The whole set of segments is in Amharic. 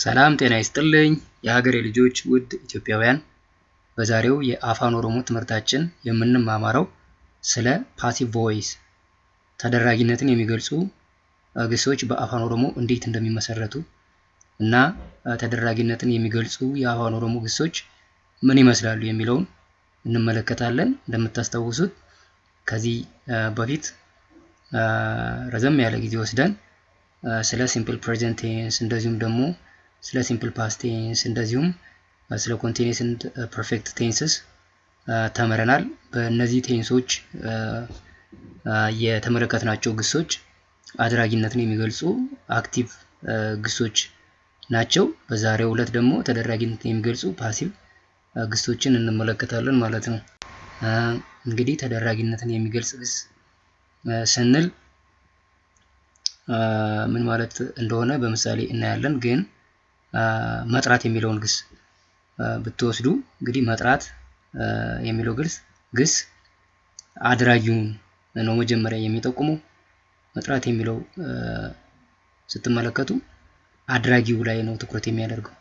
ሰላም ጤና ይስጥልኝ የሀገሬ ልጆች ውድ ኢትዮጵያውያን። በዛሬው የአፋን ኦሮሞ ትምህርታችን የምንማማረው ስለ ፓሲቭ ቮይስ ተደራጊነትን የሚገልጹ ግሶች በአፋን ኦሮሞ እንዴት እንደሚመሰረቱ እና ተደራጊነትን የሚገልጹ የአፋን ኦሮሞ ግሶች ምን ይመስላሉ የሚለውን እንመለከታለን። እንደምታስታውሱት ከዚህ በፊት ረዘም ያለ ጊዜ ወስደን ስለ ሲምፕል ፕሬዘንት ቴንስ እንደዚሁም ደግሞ ስለ ሲምፕል ፓስት ቴንስ እንደዚሁም ስለ ኮንቲኒየስ ኤንድ ፐርፌክት ቴንስስ ተመረናል። በእነዚህ ቴንሶች የተመለከትናቸው ግሶች አድራጊነትን የሚገልጹ አክቲቭ ግሶች ናቸው። በዛሬው ዕለት ደግሞ ተደራጊነትን የሚገልጹ ፓሲቭ ግሶችን እንመለከታለን ማለት ነው። እንግዲህ ተደራጊነትን የሚገልጽ ግስ ስንል ምን ማለት እንደሆነ በምሳሌ እናያለን። ግን መጥራት የሚለውን ግስ ብትወስዱ እንግዲህ መጥራት የሚለው ግስ አድራጊውን ነው መጀመሪያ የሚጠቁመው። መጥራት የሚለው ስትመለከቱ አድራጊው ላይ ነው ትኩረት የሚያደርገው።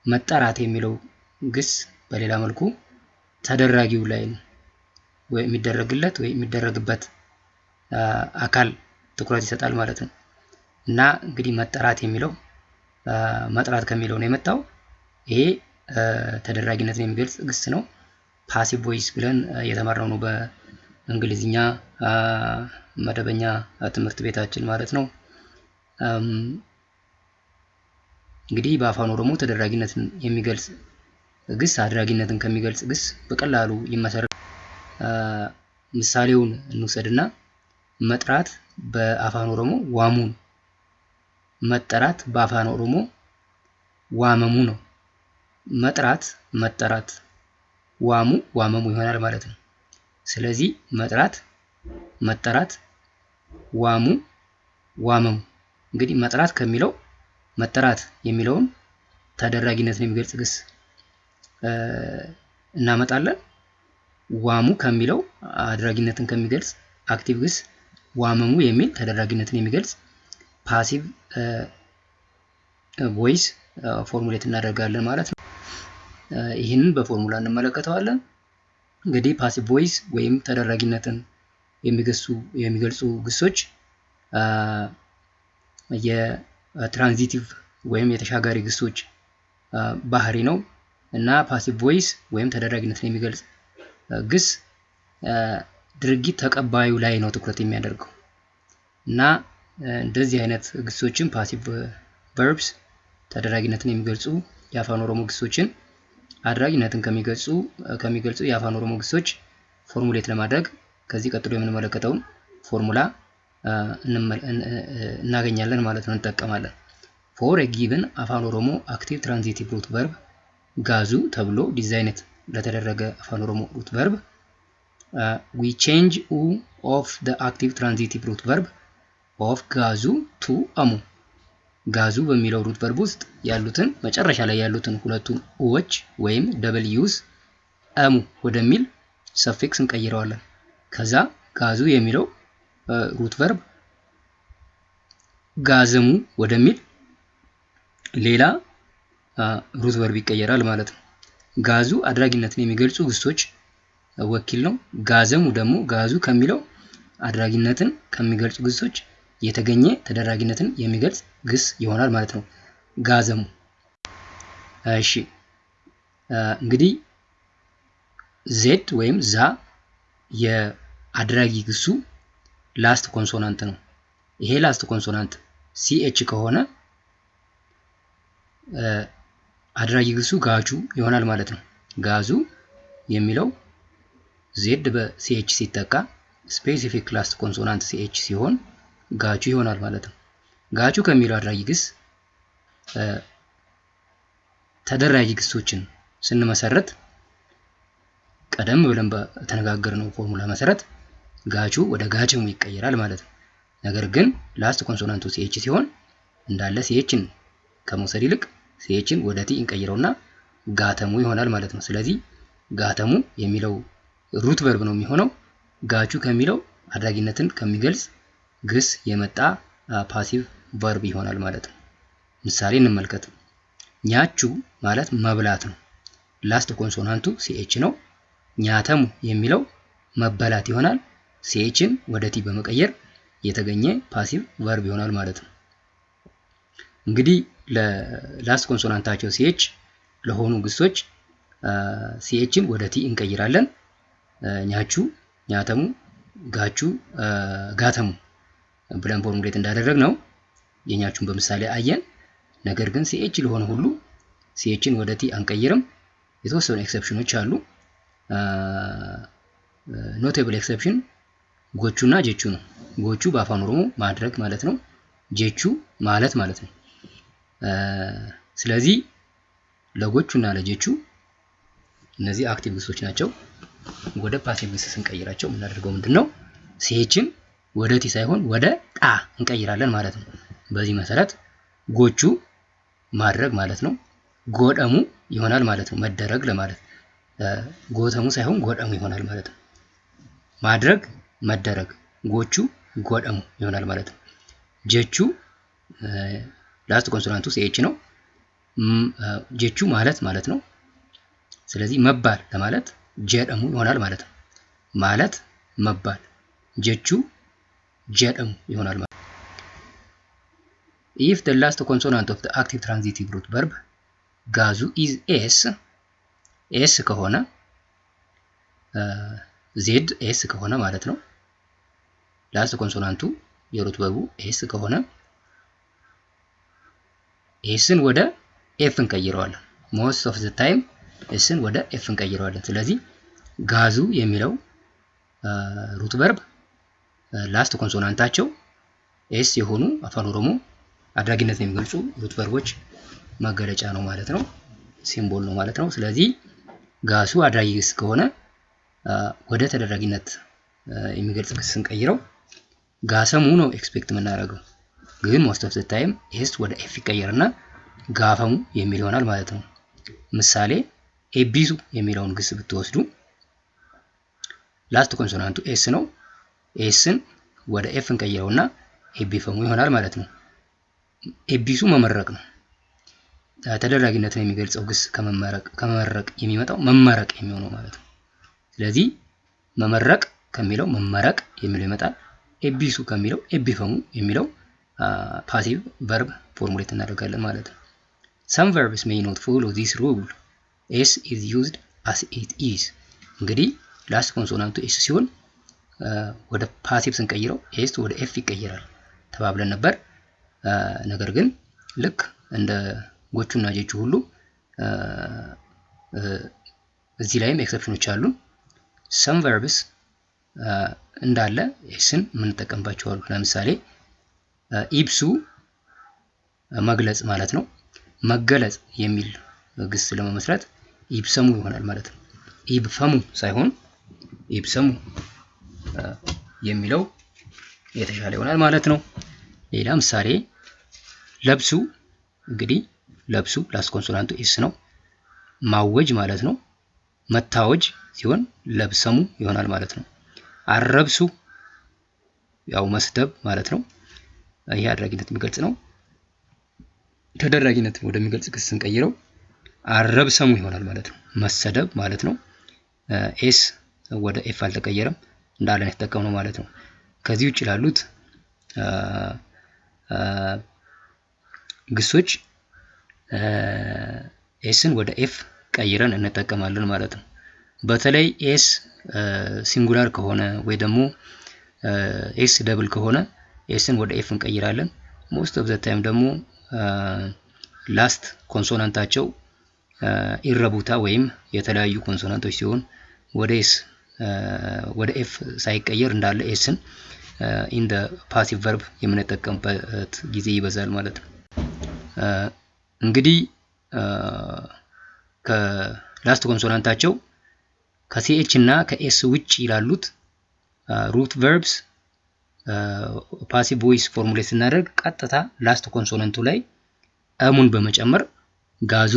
መጠራት የሚለው ግስ በሌላ መልኩ ተደራጊው ላይ ነው ወይ የሚደረግለት ወይ የሚደረግበት አካል ትኩረት ይሰጣል ማለት ነው። እና እንግዲህ መጠራት የሚለው መጥራት ከሚለው ነው የመጣው። ይሄ ተደራጊነትን የሚገልጽ ግስ ነው። ፓሲቭ ቮይስ ብለን የተማርነው ነው በእንግሊዝኛ መደበኛ ትምህርት ቤታችን ማለት ነው። እንግዲህ በአፋን ኦሮሞ ተደራጊነትን የሚገልጽ ግስ አድራጊነትን ከሚገልጽ ግስ በቀላሉ ይመሰረታል። ምሳሌውን እንውሰድና መጥራት በአፋን ኦሮሞ ዋሙን፣ መጠራት በአፋን ኦሮሞ ዋመሙ ነው። መጥራት መጠራት፣ ዋሙ ዋመሙ ይሆናል ማለት ነው። ስለዚህ መጥራት መጠራት፣ ዋሙ ዋመሙ። እንግዲህ መጥራት ከሚለው መጠራት የሚለውን ተደራጊነትን የሚገልጽ ግስ እናመጣለን። ዋሙ ከሚለው አድራጊነትን ከሚገልጽ አክቲቭ ግስ ዋመሙ የሚል ተደራጊነትን የሚገልጽ ፓሲቭ ቮይስ ፎርሙሌት እናደርጋለን ማለት ነው። ይህንን በፎርሙላ እንመለከተዋለን። እንግዲህ ፓሲቭ ቮይስ ወይም ተደራጊነትን የሚገልጹ ግሶች የትራንዚቲቭ ወይም የተሻጋሪ ግሶች ባህሪ ነው እና ፓሲቭ ቮይስ ወይም ተደራጊነትን የሚገልጽ ግስ ድርጊት ተቀባዩ ላይ ነው ትኩረት የሚያደርገው እና እንደዚህ አይነት ግሶችን ፓሲቭ ቨርብስ ተደራጊነትን የሚገልጹ የአፋን ኦሮሞ ግሶችን አድራጊነትን ከሚገልጹ የአፋን ኦሮሞ ግሶች ፎርሙሌት ለማድረግ ከዚህ ቀጥሎ የምንመለከተውን ፎርሙላ እናገኛለን ማለት ነው፣ እንጠቀማለን። ፎር ኤ ጊቭን አፋን ኦሮሞ አክቲቭ ትራንዚቲቭ ሩት ቨርብ ጋዙ ተብሎ ዲዛይነት ለተደረገ አፋን ኦሮሞ ሩት ቨርብ we change u of the active transitive root verb of ጋዙ to አሙ። ጋዙ በሚለው ሩት ቨርብ ውስጥ ያሉትን መጨረሻ ላይ ያሉትን ሁለቱን ኡዎች ወይም ደብል ዩስ አሙ ወደሚል ሰፊክስ እንቀይረዋለን። ከዛ ጋዙ የሚለው ሩት ቨርብ ጋዘሙ ወደሚል ሌላ ሩት ቨርብ ይቀየራል ማለት ነው። ጋዙ አድራጊነትን የሚገልጹ ግሶች ወኪል ነው። ጋዘሙ ደግሞ ጋዙ ከሚለው አድራጊነትን ከሚገልጹ ግሶች የተገኘ ተደራጊነትን የሚገልጽ ግስ ይሆናል ማለት ነው። ጋዘሙ። እሺ እንግዲህ ዜድ ወይም ዛ የአድራጊ ግሱ ላስት ኮንሶናንት ነው። ይሄ ላስት ኮንሶናንት ሲኤች ከሆነ አድራጊ ግሱ ጋጁ ይሆናል ማለት ነው። ጋዙ የሚለው ዜድ በሲኤች ሲተካ ስፔሲፊክ ላስት ኮንሶናንት ሲኤች ሲሆን ጋቹ ይሆናል ማለት ነው። ጋቹ ከሚለው አድራጊ ግስ ተደራጊ ግሶችን ስንመሰረት ቀደም ብለን በተነጋገርነው ፎርሙላ መሰረት ጋቹ ወደ ጋቸሙ ይቀየራል ማለት ነው። ነገር ግን ላስት ኮንሶናንቱ ሲኤች ሲሆን እንዳለ ሲኤችን ከመውሰድ ይልቅ ሲኤችን ወደ ቲ እንቀይረውና ጋተሙ ይሆናል ማለት ነው። ስለዚህ ጋተሙ የሚለው ሩት ቨርብ ነው የሚሆነው። ጋቹ ከሚለው አድራጊነትን ከሚገልጽ ግስ የመጣ ፓሲቭ ቨርብ ይሆናል ማለት ነው። ምሳሌ እንመልከት። ኛቹ ማለት መብላት ነው። ላስት ኮንሶናንቱ ሲኤች ነው። ኛተሙ የሚለው መበላት ይሆናል። ሲኤችን ወደ ቲ በመቀየር የተገኘ ፓሲቭ ቨርብ ይሆናል ማለት ነው። እንግዲህ ለላስት ኮንሶናንታቸው ሲኤች ለሆኑ ግሶች ሲኤችን ወደ ቲ እንቀይራለን። ኛቹ፣ ኛተሙ፣ ጋቹ፣ ጋተሙ ብለን ፎርሙሌት እንዳደረግ ነው የኛቹን በምሳሌ አየን። ነገር ግን ሲኤች ለሆነ ሁሉ ሲኤችን ወደ ቲ አንቀይርም። የተወሰኑ ኤክሰፕሽኖች አሉ። ኖቴብል ኤክሰፕሽን ጎቹና ጀቹ ነው። ጎቹ በአፋን ኦሮሞ ማድረግ ማለት ነው። ጀቹ ማለት ነው። ስለዚህ ለጎቹና ለጀቹ እነዚህ አክቲቭ ግሶች ናቸው። ወደ ፓሲቭ ግስ ስንቀይራቸው የምናደርገው ምንድነው? ሲኤችን ወደ ቲ ሳይሆን ወደ ጣ እንቀይራለን ማለት ነው። በዚህ መሰረት ጎቹ ማድረግ ማለት ነው። ጎደሙ ይሆናል ማለት ነው። መደረግ ለማለት ጎተሙ ሳይሆን ጎደሙ ይሆናል ማለት ነው። ማድረግ መደረግ፣ ጎቹ ጎደሙ ይሆናል ማለት ነው። ጀቹ ላስት ኮንሶናንቱ ሲኤች ነው። ጀቹ ማለት ነው። ስለዚህ መባል ለማለት ጀደሙ ይሆናል ማለት ነው። ማለት መባል፣ ጀቹ ጀደሙ ይሆናል ማለት ነው። if the last consonant of the active transitive root verb ጋዙ is s ከሆነ z s ከሆነ ማለት ነው። ላስት ኮንሶናንቱ የሩት ቨርቡ s ከሆነ sን ወደ f እንቀይረዋለን። most of the time sን ወደ f እንቀይረዋለን። ስለዚህ ጋዙ የሚለው ሩት ቨርብ ላስት ኮንሶናንታቸው s የሆኑ አፋን ኦሮሞ አድራጊነትን የሚገልጹ ሩት ቨርቦች መገለጫ ነው ማለት ነው። ሲምቦል ነው ማለት ነው። ስለዚህ ጋሱ አድራጊ ግስ ከሆነ ወደ ተደራጊነት የሚገልጽ ግስ ስንቀይረው ጋሰሙ ነው ኤክስፔክት የምናደርገው። ግን most of the time s ወደ f ይቀየርና ጋፈሙ የሚል ይሆናል ማለት ነው። ምሳሌ ኤቢሱ የሚለውን ግስ ብትወስዱ ላስት ኮንሶናንቱ s ነው። sን ወደ f እንቀይረውና ኤቢፈሙ ይሆናል ማለት ነው። ኤቢሱ መመረቅ ነው። ተደራጊነትን የሚገልጸው ግስ ከመመረቅ የሚመጣው መመረቅ የሚሆነው ማለት ነው። ስለዚህ መመረቅ ከሚለው መመረቅ የሚለው ይመጣል። ኤቢሱ ከሚለው ኤቢፈሙ የሚለው ፓሲቭ ቨርብ ፎርሙሌት እናደርጋለን ማለት ነው። some verbs may not follow this rule s is used as it is። እንግዲህ ላስት ኮንሶናንቱ s ሲሆን ወደ ፓሲቭ ስንቀይረው s ወደ f ይቀየራል ተባብለን ነበር። ነገር ግን ልክ እንደ ጎቹና ጀቹ ሁሉ እዚህ ላይም ኤክሰፕሽኖች አሉ። some verbs እንዳለ ስን የምንጠቀምባቸው አሉ። ለምሳሌ ኢብሱ መግለጽ ማለት ነው። መገለጽ የሚል ግስ ለመመስረት ኢብሰሙ ይሆናል ማለት ነው። ኢብፈሙ ሳይሆን ኢብሰሙ የሚለው የተሻለ ይሆናል ማለት ነው። ሌላ ምሳሌ ለብሱ። እንግዲህ ለብሱ ላስት ኮንሶናንቱ ኤስ ነው። ማወጅ ማለት ነው። መታወጅ ሲሆን ለብሰሙ ይሆናል ማለት ነው። አረብሱ ያው መስደብ ማለት ነው። ይሄ አድራጊነት የሚገልጽ ነው። ተደራጊነት ወደሚገልጽ ግስ ስንቀይረው አረብሰሙ ይሆናል ማለት ነው። መሰደብ ማለት ነው። ኤስ ወደ ኤፍ አልተቀየረም እንዳለን የተጠቀምነው ማለት ነው። ከዚህ ውጭ ላሉት ግሶች ኤስን ወደ ኤፍ ቀይረን እንጠቀማለን ማለት ነው። በተለይ ኤስ ሲንጉላር ከሆነ ወይ ደግሞ ኤስ ደብል ከሆነ ኤስን ወደ ኤፍ እንቀይራለን። ሞስት ኦፍ ዘ ታይም ደግሞ ላስት ኮንሶናንታቸው ኢረቡታ ወይም የተለያዩ ኮንሶናንቶች ሲሆን ወደ ኤስ ወደ ኤፍ ሳይቀየር እንዳለ ኤስን ኢን ዘ ፓሲቭ ቨርብ የምንጠቀምበት ጊዜ ይበዛል ማለት ነው። እንግዲህ ከላስት ኮንሶናንታቸው ከሲኤች እና ከኤስ ውጭ ይላሉት ሩት ቨርብስ ፓሲቭ ቮይስ ፎርሙሌት ስናደርግ ቀጥታ ላስት ኮንሶናንቱ ላይ አሙን በመጨመር ጋዙ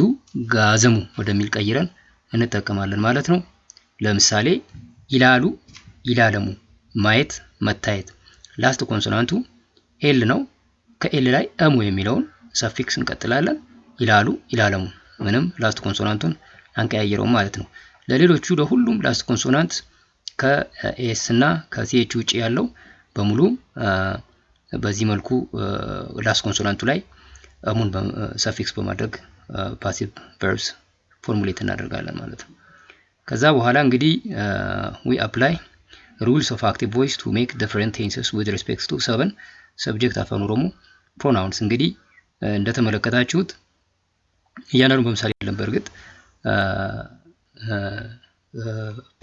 ጋዘሙ ወደሚል ቀይረን እንጠቀማለን ማለት ነው። ለምሳሌ ይላሉ ይላለሙ፣ ማየት መታየት። ላስት ኮንሶናንቱ ኤል ነው። ከኤል ላይ አሙ የሚለውን ሰፊክስ እንቀጥላለን። ይላሉ ይላለሙ ምንም ላስት ኮንሶናንቱን አንቀያየረውም ማለት ነው። ለሌሎቹ ለሁሉም ላስት ኮንሶናንት ከኤስ እና ከሲኤች ውጪ ያለው በሙሉ በዚህ መልኩ ላስት ኮንሶናንቱ ላይ አሙን ሰፊክስ በማድረግ ፓሲቭ ቨርብስ ፎርሙሌት እናደርጋለን ማለት ነው። ከዛ በኋላ እንግዲህ we apply rules of active voice to make different tenses with respect to 7 subject አፋን ኦሮሞ pronouns እንግዲህ እንደተመለከታችሁት እያንዳንዱ በምሳሌ የለም በእርግጥ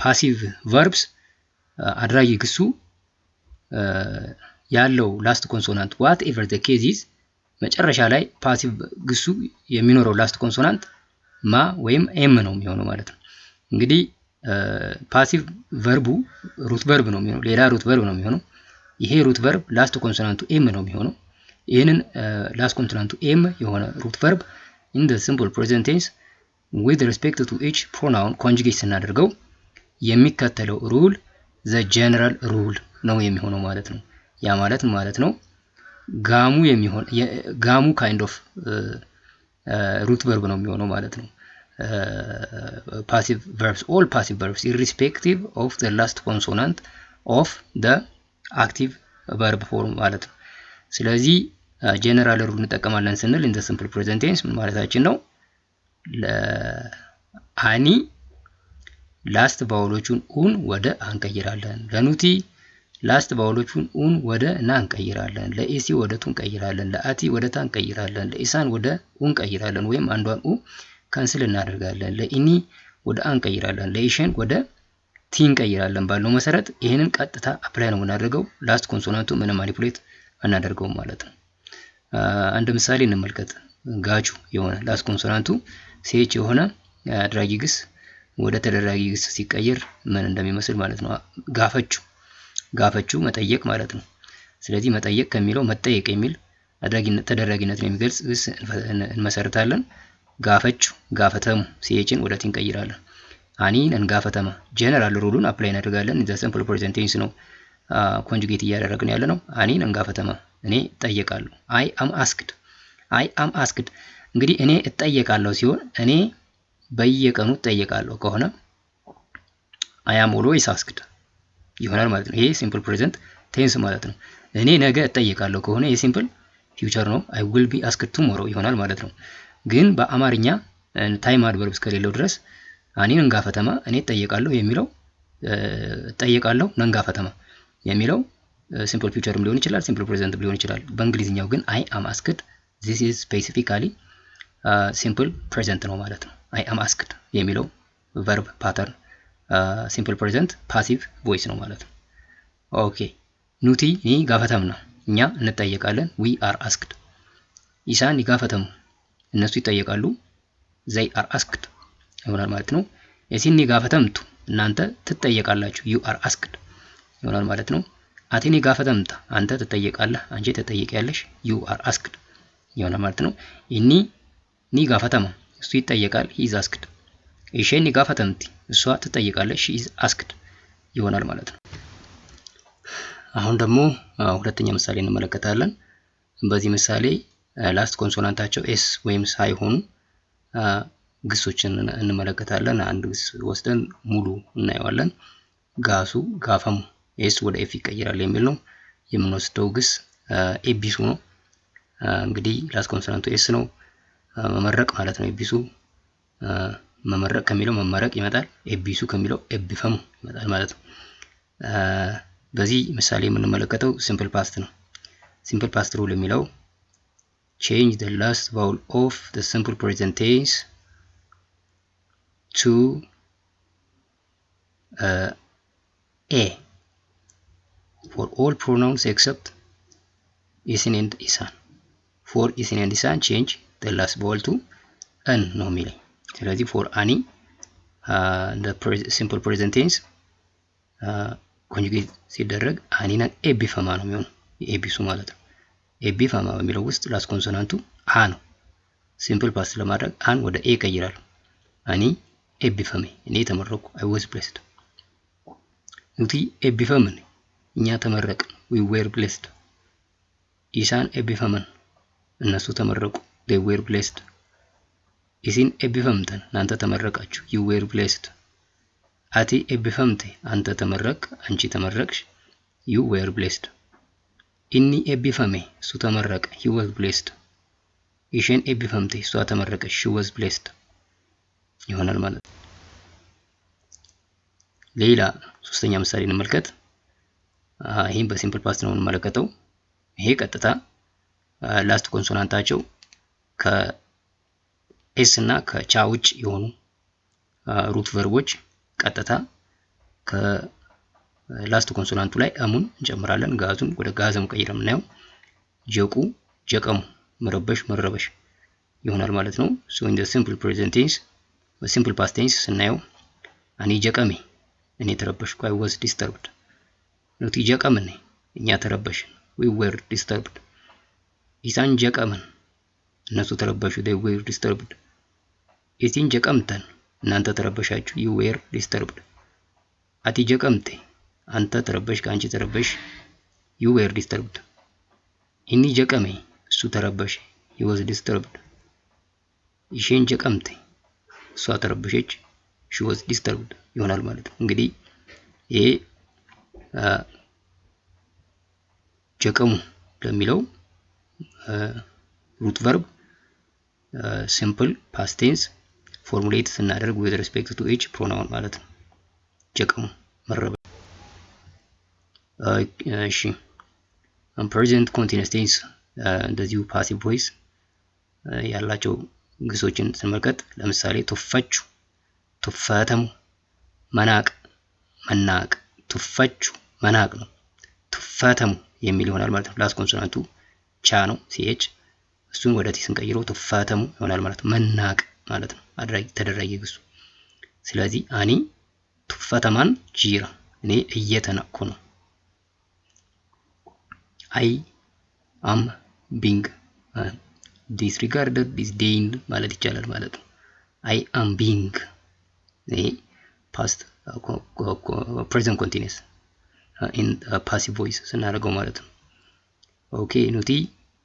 ፓሲቭ ቨርብስ አድራጊ ግሱ ያለው ላስት ኮንሶናንት whatever the case is መጨረሻ ላይ ፓሲቭ ግሱ የሚኖረው ላስት ኮንሶናንት ማ ወይም ኤም ነው የሚሆነው ማለት ነው። እንግዲህ ፓሲቭ ቨርቡ ሩት ቨርብ ነው የሚሆነው ሌላ ሩት ቨርብ ነው የሚሆነው ይሄ ሩት ቨርብ ላስት ኮንሶናንቱ ኤም ነው የሚሆነው ይሄንን ላስት ኮንሶናንቱ ኤም የሆነ ሩት ቨርብ in the simple present tense with respect to each pronoun conjugate ስናደርገው የሚከተለው ሩል the general rule ነው የሚሆነው ማለት ነው። ያ ማለት ነው ጋሙ የሚሆን ጋሙ kind of root verb ነው የሚሆነው ማለት ነው። passive verbs all passive verbs irrespective of the last consonant of the active verb form ማለት ነው። ስለዚህ ጀነራል ሩል እንጠቀማለን ስንል in the simple present tense ምን ማለታችን ነው? ለአኒ ላስት ቫውሎቹን ኡን ወደ አንቀይራለን ለኑቲ ላስት ቫውሎቹን ኡን ወደ ና እንቀይራለን ለኤሲ ወደ ቱ እንቀይራለን ለአቲ ወደ ታ እንቀይራለን ለኢሳን ወደ ኡ እንቀይራለን ወይም አንዷን ኡ ካንስል እናደርጋለን ለኢኒ ወደ አ እንቀይራለን ለኢሽን ወደ ቲ እንቀይራለን ባለው መሰረት ይሄንን ቀጥታ አፕላይ ነው የምናደርገው ላስት ኮንሶናንቱ ምንም ማኒፑሌት አናደርገው ማለት ነው። አንድ ምሳሌ እንመልከት ጋቹ የሆነ ላስት ኮንሶናንቱ ሲኤች የሆነ አድራጊ ግስ ወደ ተደራጊ ግስ ሲቀየር ምን እንደሚመስል ማለት ነው። ጋፈቹ መጠየቅ ማለት ነው። ስለዚህ መጠየቅ ከሚለው መጠየቅ የሚል አድራጊነት ተደራጊነትን የሚገልጽ ግስ እንመሰርታለን። ጋፈቹ ጋፈተሙ ሲኤችን ወደ ቲ እንቀይራለን። አኒን እንጋፈተማ ጀነራል ሩሉን አፕላይ እናደርጋለን in the simple present tense ነው ኮንጁጌት እያደረግን ያለ ነው። አኒን እንጋፈተማ እኔ እጠየቃለሁ I am asked እንግዲህ እኔ እጠየቃለሁ ሲሆን እኔ በየቀኑ እጠየቃለሁ ከሆነ I am always asked ይሆናል ማለት ነው። ይሄ ሲምፕል ፕሬዘንት ቴንስ ማለት ነው። እኔ ነገ እጠየቃለሁ ከሆነ ይሄ ሲምፕል ፊውቸር ነው I will be asked tomorrow ይሆናል ማለት ነው። ግን በአማርኛ ታይም አድቨርብ እስከሌለው ድረስ አኒን እንጋፈተማ እኔ እጠየቃለሁ የሚለው እጠየቃለሁ ነንጋፈተማ የሚለው ሲምፕል ፊውቸርም ሊሆን ይችላል ሲምፕል ፕሬዘንትም ሊሆን ይችላል። በእንግሊዝኛው ግን I am asked this is specifically simple present ነው ማለት ነው። I am asked የሚለው verb pattern simple present passive voice ነው ማለት ነው። ኦኬ ኑቲ ኒ ጋፈተምና እኛ እንጠየቃለን we are asked ኢሳን ይጋፈተሙ እነሱ ይጠየቃሉ they are asked ይሆናል ማለት ነው። የሲኒ ጋፈተምቱ እናንተ ትጠየቃላችሁ you are asked ይሆናል ማለት ነው። አቲኒ ጋፈተምታ አንተ ትጠየቃለህ አንቺ ትጠየቂያለሽ you are asked ይሆናል ማለት ነው። ኢኒ ኒ ጋፈተማ እሱ ይጠየቃል he is asked ኢሼኒ ጋፈተምቲ እሷ ትጠየቃለች she is asked ይሆናል ማለት ነው። አሁን ደግሞ ሁለተኛ ምሳሌ እንመለከታለን። በዚህ ምሳሌ ላስት ኮንሶናንታቸው ኤስ ወይም ሳይሆኑ ግሶችን እንመለከታለን። አንድ ግስ ወስደን ሙሉ እናየዋለን። ጋሱ ጋፈሙ ኤስ ወደ ኤፍ ይቀየራል የሚል ነው የምንወስደው ግስ ኤቢሱ ነው። እንግዲህ ላስት ኮንሶናንቱ ኤስ ነው መመረቅ ማለት ነው። ኤቢሱ መመረቅ ከሚለው መመረቅ ይመጣል ኤቢሱ ከሚለው ኤቢፈሙ ይመጣል ማለት ነው። በዚህ ምሳሌ የምንመለከተው ሲምፕል ፓስት ነው። ሲምፕል ፓስት ሩል የሚለው change the last vowel of the simple present tense to a for all pronouns except isin and isan. For isin and isan change the last vowel to n ነው የሚለኝ። ስለዚህ for ani the simple present tense ኮንጁጌት ሲደረግ አኒና ኤቢፈማ ነው የሚሆነው ኤቢሱ ማለት ነው። ኤቢፈማ በሚለው ውስጥ ላስት ኮንሶናንቱ አ ነው። ሲምፕል ፓስት ለማድረግ አን ወደ ኤ ቀይራለሁ። አኒ ኤቢፈሜ እኔ ተመረኩ I was blessed። ኑቲ ኤቢፈመን እኛ ተመረቅን we were blessed። ኢሳን ኤቢፈመን እነሱ ተመረቁ they were blessed isin ebbifamtan እናንተ ተመረቃችሁ you were blessed ati ebbifamte አንተ ተመረቅ አንቺ ተመረቅሽ you were blessed inni ebbifame እሱ ተመረቀ he was blessed isheen ebbifamte እሷ ተመረቀች she was blessed ይሆናል ማለት ነው። ሌላ ሶስተኛ ምሳሌ እንመልከት። ይሄን በሲምፕል ፓስት ነው እንመለከተው። ይሄ ቀጥታ ላስት ኮንሶናንታቸው ከኤስ እና ከቻ ውጭ የሆኑ ሩት ቨርቦች ቀጥታ ከላስት ኮንሶናንቱ ላይ አሙን እንጨምራለን። ጋዙን ወደ ጋዘም ቀይረን እናየው። ጀቁ ጀቀሙ መረበሽ መረበሽ ይሆናል ማለት ነው። so in the simple present tense በሲምፕል ፓስት ቴንስ ስናየው አኒ ጀቀሜ እኔ ተረበሽኩ I was disturbed ኑቲ ጀቀምን እኛ ተረበሽን we were disturbed ኢሳን ጀቀምን እነሱ ተረበሹ they were disturbed ኢቲን ጀቀምተን እናንተ ተረበሻችሁ you were disturbed አቲ ጀቀምቴ አንተ ተረበሽክ አንቺ ተረበሽ you were disturbed ኢኒ ጀቀሜ እሱ ተረበሽ he was disturbed ኢሽን ጀቀምቴ እሷ ተረበሸች she was disturbed ይሆናል ማለት ነው። እንግዲህ ይሄ ጀቀሙ ለሚለው ሩት ቨርብ ሲምፕል ፓስት ቴንስ ፎርሙሌት ስናደርግ with respect to each pronoun ማለት ነው። ጀቀሙ መረበሽ። እሺ present continuous tense እንደዚሁ passive voice ያላቸው ግሶችን ስንመለከት ለምሳሌ ቱፈቹ ቱፈተሙ መናቅ መናቅ ቱፈቹ መናቅ ነው። ቱፈተሙ የሚል ይሆናል ማለት ነው። ላስት ኮንሶናንቱ ቻ ነው ሲኤች እሱን ወደ ቲ ስንቀይረው ቱፈተሙ ይሆናል ማለት ነው። መናቅ ማለት ነው አድራጊ ተደራጊ ግሱ። ስለዚህ አኒ ቱፈተማን ጂራ እኔ እየተናቅኩ ነው። I am being disregarded disdained ማለት ይቻላል ማለት ነው። I am being past present continuous in passive voice ስናደርገው ማለት ነው። ኦኬ ኑቲ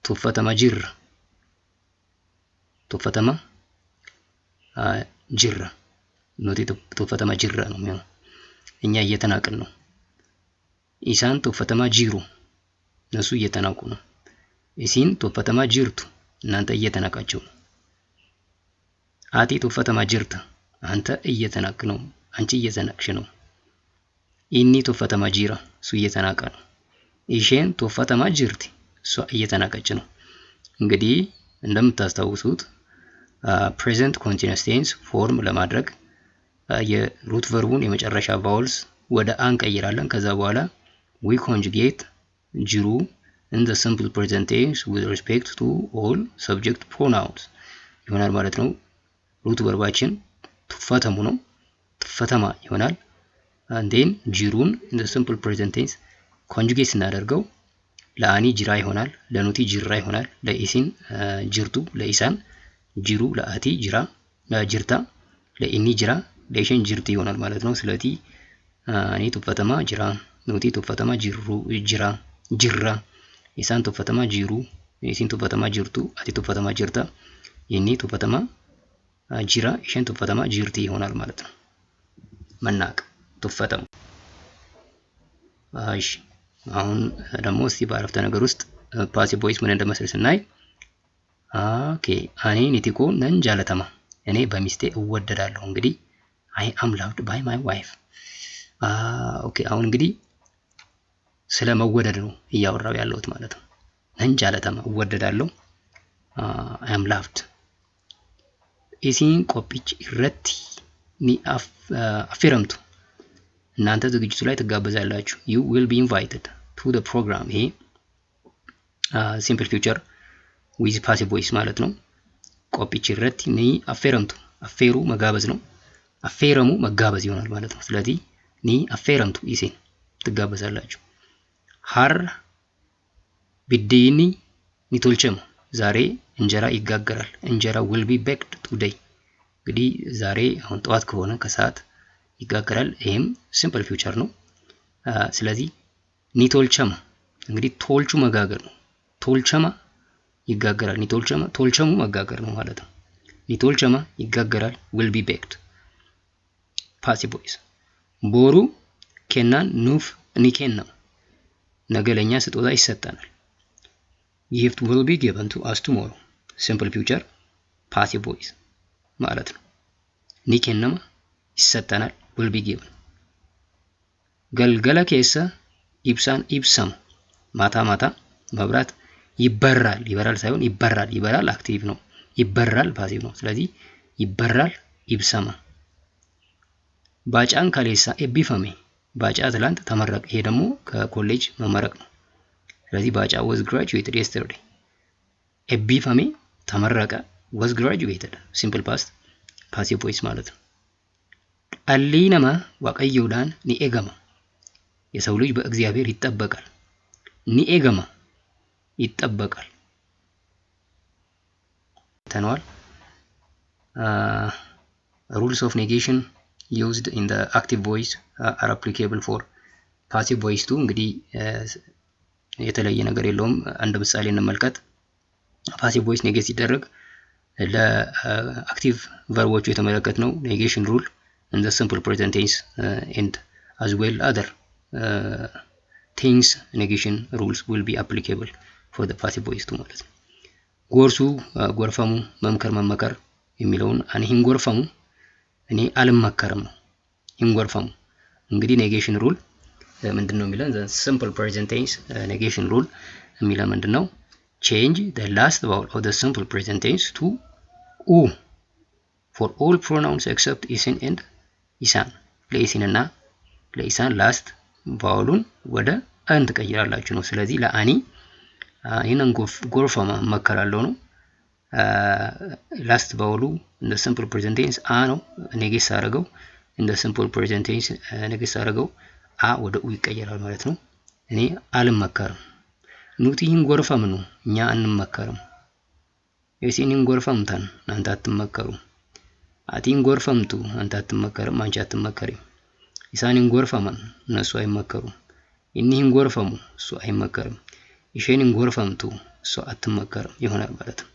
ቱፈተማ ጅር ቱፈተማ ጅራ ኑቲ ቱፈተማ ጅራ ነው የሚሆነው እኛ እየተናቅን ነው። ኢሳን ቱፈተማ ጂሩ እነሱ እየተናቁ ነው። ኢሲን ቱፈተማ ጅርቱ እናንተ እየተናቃችሁ ነው። አቲ ቱፈተማ ጅርታ አንተ እየተናቅ ነው አንቺ እየተናቅሽ ነው። ኢኒ ቱፈተማ ጂራ እሱ እየተናቀ ነው። ኢሼን ቱፈተማ ጅርቲ እሷ እየተናቀች ነው። እንግዲህ እንደምታስታውሱት present continuous tense ፎርም ለማድረግ የሩት ቨርቡን የመጨረሻ ቫውልስ ወደ አን ቀይራለን። ከዛ በኋላ we conjugate ጅሩ in the simple present tense with respect to all subject pronouns ይሆናል ማለት ነው። ሩት ቨርባችን ቱፈተሙ ነው ቱፈተማ ይሆናል። and then ጅሩን in the simple present tense conjugate ስናደርገው ለአኒ ጅራ ይሆናል፣ ለኑቲ ጅራ ይሆናል፣ ለኢሲን ጅርቱ፣ ለኢሳን ጅሩ፣ ለአቲ ጅራ ጅርታ፣ ለኢኒ ጅራ፣ ለኢሽን ጅርቲ ይሆናል ማለት ነው። ስለዚህ አኒ ቱፈተማ ጅራ ኑቲ ቱፈተማ ጅሩ ጅራ ጅራ ኢሳን ቱፈተማ ጅሩ ኢሲን ቱፈተማ ጅርቱ አቲ ቱፈተማ ጅርታ ኢኒ ቱፈተማ ጅራ ኢሽን ቱፈተማ ጅርቲ ይሆናል ማለት ነው። መናቅ ቱፈተሙ። እሺ አሁን ደግሞ እስቲ በአረፍተ ነገር ውስጥ ፓሲቭ ቮይስ ምን እንደመስል ስናይ ኦኬ አኔ ኒቲኮ ነን ጃለተማ እኔ በሚስቴ እወደዳለሁ። እንግዲህ I am loved by my wife ኦኬ አሁን እንግዲህ ስለ መወደድ ነው እያወራው ያለሁት ማለት ነው። ነን ጃለተማ እወደዳለሁ I am loved ኢሲን ቆፒች ኢረቲ ኒ አፊረምቱ እናንተ ዝግጅቱ ላይ ትጋበዛላችሁ። you will be invited to the program ይሄ simple future with passive voice ማለት ነው። ቆፒች ኢረቲ ኒ አፊረምቱ አፌሩ መጋበዝ ነው። አፌረሙ መጋበዝ ይሆናል ማለት ነው። ስለዚህ ኒ አፌረምቱ ኢሲን ትጋበዛላችሁ። ሃር ቢዲኒ ኒቶልቸሙ ዛሬ እንጀራ ይጋገራል። እንጀራ will be baked today እንግዲህ ዛሬ አሁን ጠዋት ከሆነ ከሰዓት ይጋገራል። ይሄም ሲምፕል ፊውቸር ነው። ስለዚህ ኒቶልቸማ እንግዲህ ቶልቹ መጋገር ነው። ቶልቸማ ይጋገራል። ኒቶልቸማ ቶልቸሙ መጋገር ነው ማለት ነው። Nitolchama ይጋገራል will be baked. Passive voice. Boru kennan nuuf ni kenna. ነገ ለኛ ስጦታ ይሰጣናል. Gift will be given to us tomorrow. Simple future passive voice ማለት ነው. ni kennama ይሰጣናል will be given. galgala keessa ibsaan ibsama. ማታ ማታ መብራት ይበራል ሳይሆን ይበራል አክቲቭ ነው. ይበራል ፓሲቭ ነው። ስለዚህ ይበራል ይብሰማ። ባጫን ካሌሳ ኤቢፈሜ ባጫ ትላንት ተመረቀ። ይሄ ደግሞ ከኮሌጅ መመረቅ ነው። ስለዚህ ባጫ was graduated yesterday. ኤቢፈሜ ተመረቀ was graduated simple past passive voice ማለት ነው። አሊነማ ዋቀየውዳን ኒኤገማ የሰው ልጅ በእግዚአብሔር ይጠበቃል። ኒኤገማ ይጠበቃል ተነዋል። rules of negation used in the active voice are applicable for passive voice too. እንግዲህ የተለየ ነገር የለውም። አንድ ምሳሌ እንመልከት። passive voice ኔጌት ሲደረግ ለአክቲቭ ቨርቦቹ የተመለከትነው negation rule in the simple present tense and as well other things negation rules will be applicable for the passive voice too ማለት ነው። ጎርሱ ጎርፈሙ መምከር መመከር የሚለውን አንሂን ጎርፈሙ እኔ አልመከርም ነው። ይንጎርፈሙ እንግዲህ negation rule ምንድነው የሚለን? the simple present tense negation rule የሚለው ምንድነው? change the last vowel of the simple present tense to u for all pronouns except isin and isan. ለኢሲን እና ለኢሳን ላስት ቫውሉን ወደ አን ትቀይራላችሁ ነው። ስለዚህ ለአኒ ይሄንን ጎርፈማ መከራለው ነው። ላስት ቫውሉ in the simple present tense a ነው። ኔጌት ሳደርገው in the simple present tense ኔጌት ሳደርገው a ወደ u ይቀየራል ማለት ነው። እኔ አልመከርም። ኑቲን ጎርፈም ነው እኛ አንመከርም። የሲኒን ጎርፈምታን አንተ አትመከሩም። አቲን ጎርፈምቱ አንተ አትመከርም አንቺ አትመከሪም። ኢሳኒን ጎርፈማን እነሱ አይመከሩም። ኢኒን ጎርፈሙ እሱ አይመከርም። ኢሼኒን ጎርፈምቱ እሱ አትመከርም ይሆናል ማለት ነው።